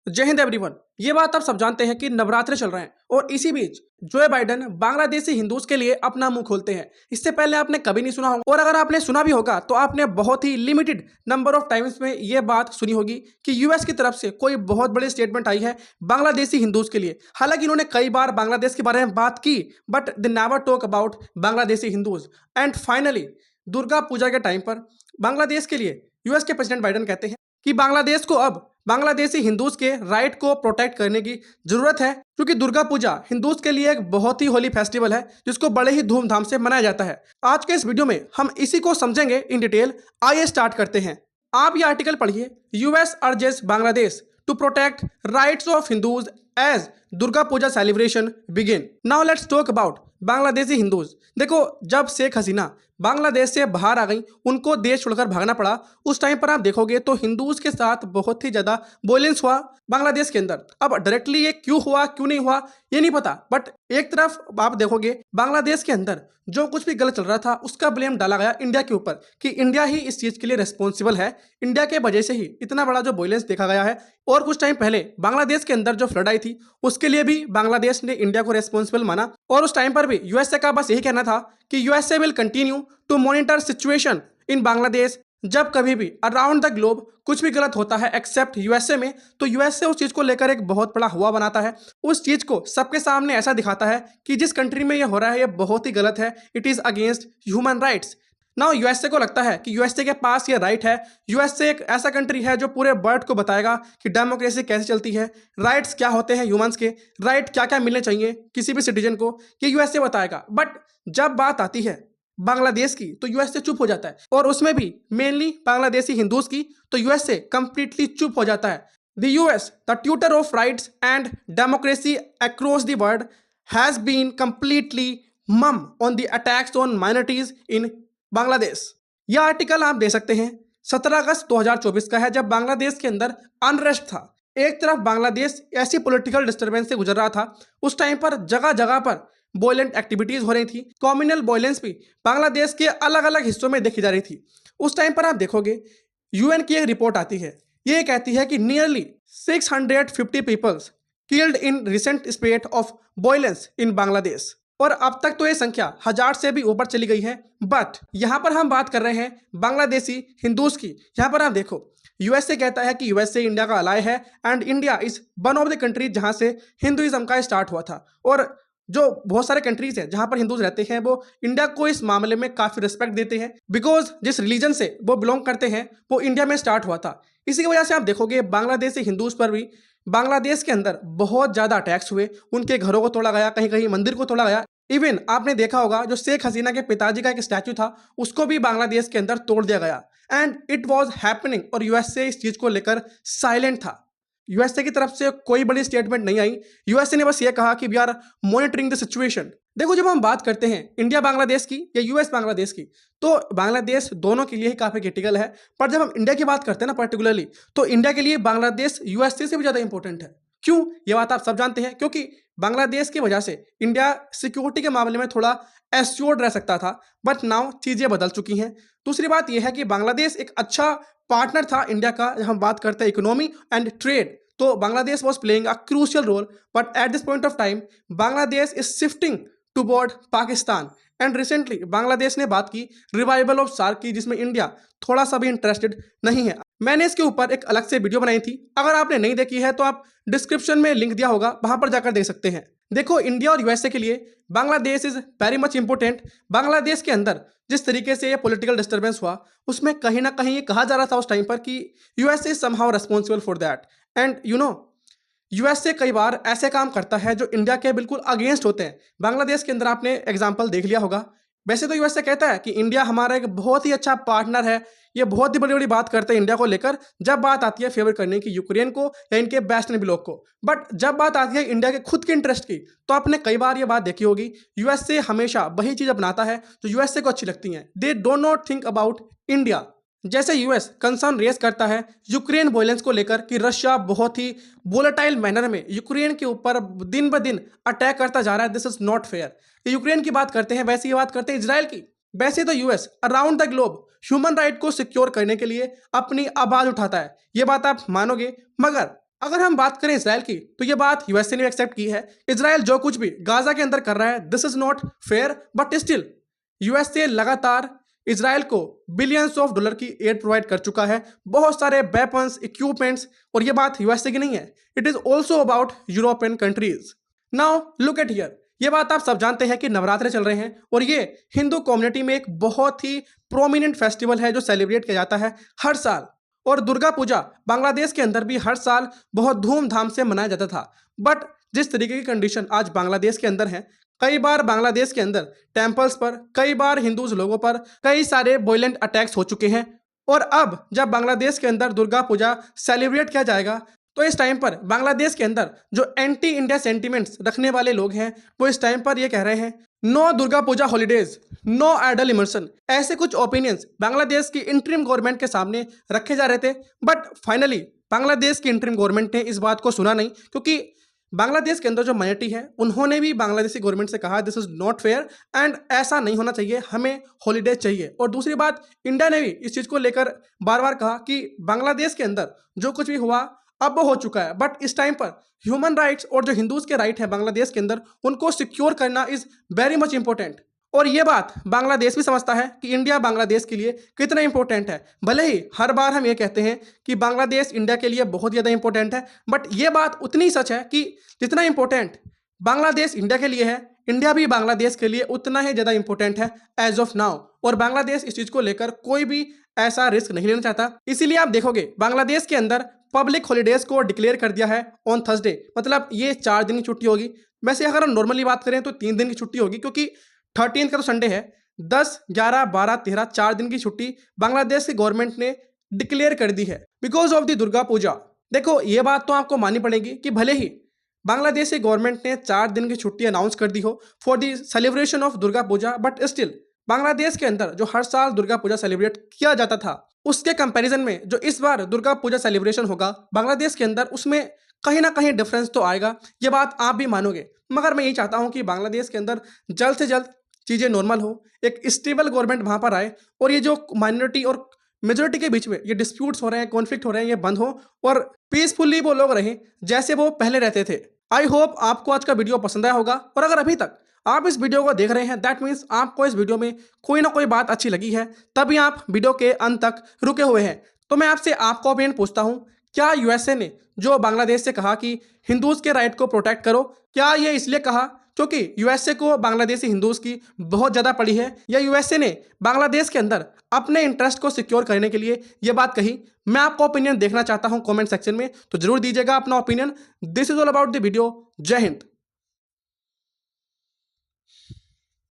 जय हिंद एवरीवन। ये बात आप सब जानते हैं कि नवरात्रे चल रहे हैं और इसी बीच जो बाइडेन बांग्लादेशी हिंदूज के लिए अपना मुंह खोलते हैं। इससे पहले आपने कभी नहीं सुना होगा और अगर आपने सुना भी होगा तो आपने बहुत ही लिमिटेड नंबर ऑफ टाइम्स में ये बात सुनी होगी कि यूएस की तरफ से कोई बहुत बड़ी स्टेटमेंट आई है बांग्लादेशी हिंदूज के लिए। हालांकि इन्होंने कई बार बांग्लादेश के बारे में बात की but they never talk about Bangladeshi Hindus. And finally Durga Puja के टाइम पर बांग्लादेश के लिए यूएस के प्रेसिडेंट बाइडेन कहते हैं कि बांग्लादेश को अब बांग्लादेशी हिंदूज के राइट को प्रोटेक्ट करने की जरूरत है, क्योंकि दुर्गा पूजा हिंदूज के लिए एक बहुत ही होली फेस्टिवल है जिसको बड़े ही धूमधाम से मनाया जाता है। आज के इस वीडियो में हम इसी को समझेंगे इन डिटेल। आइए स्टार्ट करते हैं। आप ये आर्टिकल पढ़िए, US urges Bangladesh to protect rights of Hindus as Durga Puja celebration begin. Now let's talk about Bangladeshi Hindus. देखो, जब शेख हसीना बांग्लादेश से बाहर आ गई, उनको देश छोड़कर भागना पड़ा, उस टाइम पर आप देखोगे तो हिंदूज के साथ बहुत ही ज़्यादा वॉयलेंस हुआ बांग्लादेश के अंदर। अब डायरेक्टली ये क्यों हुआ क्यों नहीं हुआ ये नहीं पता, बट एक तरफ आप देखोगे बांग्लादेश के अंदर जो कुछ भी गलत चल रहा था उसका ब्लेम डाला गया इंडिया के ऊपर कि इंडिया ही इस चीज़ के लिए रिस्पॉन्सिबल है, इंडिया के वजह से ही इतना बड़ा जो वॉयलेंस देखा गया है। और कुछ टाइम पहले बांग्लादेश के अंदर जो फ्लड आई थी उसके लिए भी बांग्लादेश ने इंडिया को रिस्पॉन्सिबल माना। और उस टाइम पर भी यूएसए का बस यही कहना था कि USA will continue to monitor situation in Bangladesh. जब कभी भी अराउंड द ग्लोब कुछ भी गलत होता है एक्सेप्ट यूएसए में, तो यूएसए उस चीज़ को लेकर एक बहुत बड़ा हुआ बनाता है, उस चीज़ को सबके सामने ऐसा दिखाता है कि जिस कंट्री में ये हो रहा है ये बहुत ही गलत है, it is against human rights. Now USA को लगता है कि यूएसए के पास ये राइट है, यूएसए एक ऐसा कंट्री है जो पूरे वर्ल्ड को बताएगा कि डेमोक्रेसी कैसे चलती है, राइट्स क्या होते हैं ह्यूमंस के, राइट क्या क्या मिलने चाहिए किसी भी सिटीजन को, ये यूएसए बताएगा। बट जब बात आती है बांग्लादेश की तो यूएसए चुप हो जाता है, और उसमें भी मेनली बांग्लादेशी हिंदूज की तो यूएसए कंप्लीटली चुप हो जाता है। The US, the tutor of rights and democracy across the world, has been completely mum on the attacks on minorities in Bangladesh. यह आर्टिकल आप दे सकते हैं 17 अगस्त 2024 का है, जब बांग्लादेश के अंदर अनरेस्ट था। एक तरफ बांग्लादेश ऐसी पॉलिटिकल डिस्टर्बेंस से गुजर रहा था, उस टाइम पर जगह जगह पर वॉयलेंट एक्टिविटीज हो रही थी, कम्युनल वॉयलेंस भी बांग्लादेश के अलग अलग हिस्सों में देखी जा रही थी। उस टाइम पर आप देखोगे यूएन की एक रिपोर्ट आती है, ये कहती है कि nearly 650 peoples killed in recent spate of violence in Bangladesh. और अब तक तो ये संख्या 1000 से भी ऊपर चली गई है। बट यहाँ पर हम बात कर रहे हैं बांग्लादेशी हिंदूज की। यहाँ पर आप देखो, यूएसए कहता है कि यूएसए इंडिया का अलाय है and India is one of the countries जहाँ से हिंदुइज्म का स्टार्ट हुआ था। और जो बहुत सारे कंट्रीज हैं जहाँ पर हिंदूज रहते हैं वो इंडिया को इस मामले में काफ़ी रिस्पेक्ट देते हैं, बिकॉज जिस रिलीजन से वो बिलोंग करते हैं वो इंडिया में स्टार्ट हुआ था। इसी की वजह से आप देखोगे बांग्लादेशी हिंदूज पर भी बांग्लादेश के अंदर बहुत ज़्यादा अटैक्स हुए, उनके घरों को तोड़ा गया, कहीं कहीं मंदिर को तोड़ा गया। इवन आपने देखा होगा जो शेख हसीना के पिताजी का एक स्टैचू था उसको भी बांग्लादेश के अंदर तोड़ दिया गया। एंड इट वॉज हैपनिंग और यूएसए इस चीज़ को लेकर साइलेंट था। यूएसए की तरफ से कोई बड़ी स्टेटमेंट नहीं आई, यूएसए ने बस ये कहा कि we are monitoring the situation. देखो, जब हम बात करते हैं इंडिया बांग्लादेश की या यूएस बांग्लादेश की, तो बांग्लादेश दोनों के लिए ही काफ़ी क्रिटिकल है। पर जब हम इंडिया की बात करते हैं ना पर्टिकुलरली, तो इंडिया के लिए बांग्लादेश यूएसए से भी ज़्यादा इंपॉर्टेंट है। क्यों, ये बात आप सब जानते हैं, क्योंकि बांग्लादेश की वजह से इंडिया सिक्योरिटी के मामले में थोड़ा एश्योर्ड रह सकता था, बट नाउ चीज़ें बदल चुकी हैं। दूसरी बात यह है कि बांग्लादेश एक अच्छा पार्टनर था इंडिया का। जब हम बात करते हैं इकोनॉमी एंड ट्रेड, तो Bangladesh was playing a crucial role, but at this point of time Bangladesh is shifting toward Pakistan. And recently Bangladesh ने बात की रिवाइवल ऑफ सार्क की, जिसमें इंडिया थोड़ा सा भी इंटरेस्टेड नहीं है। मैंने इसके ऊपर एक अलग से वीडियो बनाई थी, अगर आपने नहीं देखी है तो आप डिस्क्रिप्शन में लिंक दिया होगा, वहां पर जाकर देख सकते हैं। देखो, इंडिया और यूएसए के लिए Bangladesh is very much important. Bangladesh के अंदर जिस तरीके से ये पॉलिटिकल डिस्टर्बेंस हुआ उसमें कहीं ना कहीं ये कहा जा रहा था उस टाइम पर कि USA is somehow responsible for that. And you know, USA कई बार ऐसे काम करता है जो इंडिया के बिल्कुल अगेंस्ट होते हैं। बांग्लादेश के अंदर आपने एग्जांपल देख लिया होगा। वैसे तो यूएसए कहता है कि इंडिया हमारा एक बहुत ही अच्छा पार्टनर है, ये बहुत ही बड़ी बड़ी बात करते हैं इंडिया को लेकर जब बात आती है फेवर करने की यूक्रेन को या इनके वेस्टर्न ब्लॉक को। बट जब बात आती है इंडिया के खुद के इंटरेस्ट की, तो आपने कई बार ये बात देखी होगी, यूएसए हमेशा वही चीज़ अपनाता है जो यूएसए को अच्छी लगती हैं। They don't not think about India. जैसे यूएस कंसर्न रेज करता है यूक्रेन वॉयलेंस को लेकर कि रशिया बहुत ही वोलेटाइल मैनर में यूक्रेन के ऊपर दिन ब दिन अटैक करता जा रहा है, this is not fair. Ukraine की बात करते हैं, वैसे ही बात करते हैं इजराइल की। वैसे तो US around the globe human right को सिक्योर करने के लिए अपनी आवाज उठाता है, ये बात आप मानोगे, मगर अगर हम बात करें इसराइल की, तो ये बात यूएसए ने एक्सेप्ट की है। इसराइल जो कुछ भी गाजा के अंदर कर रहा है, this is not fair, but still USA लगातार इसराइल को बिलियंस ऑफ डॉलर की एड प्रोवाइड कर चुका है, बहुत सारे वेपन्स, इक्विपमेंट्स। और ये बात यूएसए की नहीं है, it is also about European countries. Now look at here, ये बात आप सब जानते हैं कि नवरात्रे चल रहे हैं और ये हिंदू कम्युनिटी में एक बहुत ही प्रोमिनेंट फेस्टिवल है जो सेलिब्रेट किया जाता है हर साल। और दुर्गा पूजा बांग्लादेश के अंदर भी हर साल बहुत धूमधाम से मनाया जाता था। बट जिस तरीके की कंडीशन आज बांग्लादेश के अंदर है, कई बार बांग्लादेश के अंदर टेम्पल्स पर, कई बार हिंदूज लोगों पर कई सारे वायलेंट अटैक्स हो चुके हैं। और अब जब बांग्लादेश के अंदर दुर्गा पूजा सेलिब्रेट किया जाएगा, तो इस टाइम पर बांग्लादेश के अंदर जो एंटी इंडिया सेंटिमेंट्स रखने वाले लोग हैं, वो इस टाइम पर ये कह रहे हैं no Durga Puja holidays, no idol immersion. ऐसे कुछ ओपिनियंस बांग्लादेश की इंटरिम गवर्नमेंट के सामने रखे जा रहे थे। बट फाइनली बांग्लादेश की इंटरिम गवर्नमेंट ने इस बात को सुना नहीं, क्योंकि बांग्लादेश के अंदर जो माइनॉरिटी है उन्होंने भी बांग्लादेशी गवर्नमेंट से कहा this is not fair and ऐसा नहीं होना चाहिए, हमें हॉलीडेज चाहिए। और दूसरी बात, इंडिया ने भी इस चीज़ को लेकर बार बार कहा कि बांग्लादेश के अंदर जो कुछ भी हुआ अब वो हो चुका है, बट इस टाइम पर ह्यूमन राइट्स और जो हिंदूज के राइट है बांग्लादेश के अंदर, उनको सिक्योर करना इज वेरी मच इंपॉर्टेंट। और ये बात बांग्लादेश भी समझता है कि इंडिया बांग्लादेश के लिए कितना इंपॉर्टेंट है। भले ही हर बार हम ये कहते हैं कि बांग्लादेश इंडिया के लिए बहुत ज़्यादा इंपॉर्टेंट है, बट ये बात उतनी सच है कि जितना इंपॉर्टेंट बांग्लादेश इंडिया के लिए है, इंडिया भी बांग्लादेश के लिए उतना ही ज़्यादा इंपॉर्टेंट है एज ऑफ नाउ। और बांग्लादेश इस चीज़ को लेकर कोई भी ऐसा रिस्क नहीं लेना चाहता। इसीलिए आप देखोगे बांग्लादेश के अंदर पब्लिक हॉलीडेज को डिक्लेयर कर दिया है ऑन थर्सडे, मतलब ये 4 दिन की छुट्टी होगी। वैसे अगर हम नॉर्मली बात करें तो 3 दिन की छुट्टी होगी, क्योंकि 13 का तो संडे है। 10, 11, 12, 13 4 दिन की छुट्टी बांग्लादेश की गवर्नमेंट ने डिक्लेयर कर दी है because of the Durga Puja. देखो ये बात तो आपको माननी पड़ेगी कि भले ही बांग्लादेश की गवर्नमेंट ने 4 दिन की छुट्टी अनाउंस कर दी हो for the celebration of Durga Puja, but still Bangladesh के अंदर जो हर साल दुर्गा पूजा सेलिब्रेट किया जाता था, उसके कंपैरिजन में जो इस बार दुर्गा पूजा सेलिब्रेशन होगा बांग्लादेश के अंदर, उसमें कहीं ना कहीं डिफरेंस तो आएगा। ये बात आप भी मानोगे। मगर मैं यही चाहता हूँ कि बांग्लादेश के अंदर जल्द से जल्द चीज़ें नॉर्मल हो, एक स्टेबल गवर्नमेंट वहाँ पर आए और ये जो माइनॉरिटी और मेजोरिटी के बीच में ये डिस्प्यूट्स हो रहे हैं, कॉन्फ्लिक्ट हो रहे हैं, ये बंद हो और पीसफुली वो लोग रहें जैसे वो पहले रहते थे। आई होप आपको आज का वीडियो पसंद आया होगा, और अगर अभी तक आप इस वीडियो को देख रहे हैं दैट मीन्स आपको इस वीडियो में कोई ना कोई बात अच्छी लगी है, तभी आप वीडियो के अंत तक रुके हुए हैं। तो मैं आपसे आपका ओपिनियन पूछता हूँ, क्या यूएसए ने जो बांग्लादेश से कहा कि हिंदूज के राइट को प्रोटेक्ट करो, क्या ये इसलिए कहा क्योंकि यूएसए को बांग्लादेशी हिंदूज की बहुत ज़्यादा पड़ी है, या यूएसए ने बांग्लादेश के अंदर अपने इंटरेस्ट को सिक्योर करने के लिए ये बात कही? मैं आपका ओपिनियन देखना चाहता हूँ कमेंट सेक्शन में, तो जरूर दीजिएगा अपना opinion. This is all about the video. जय हिंद।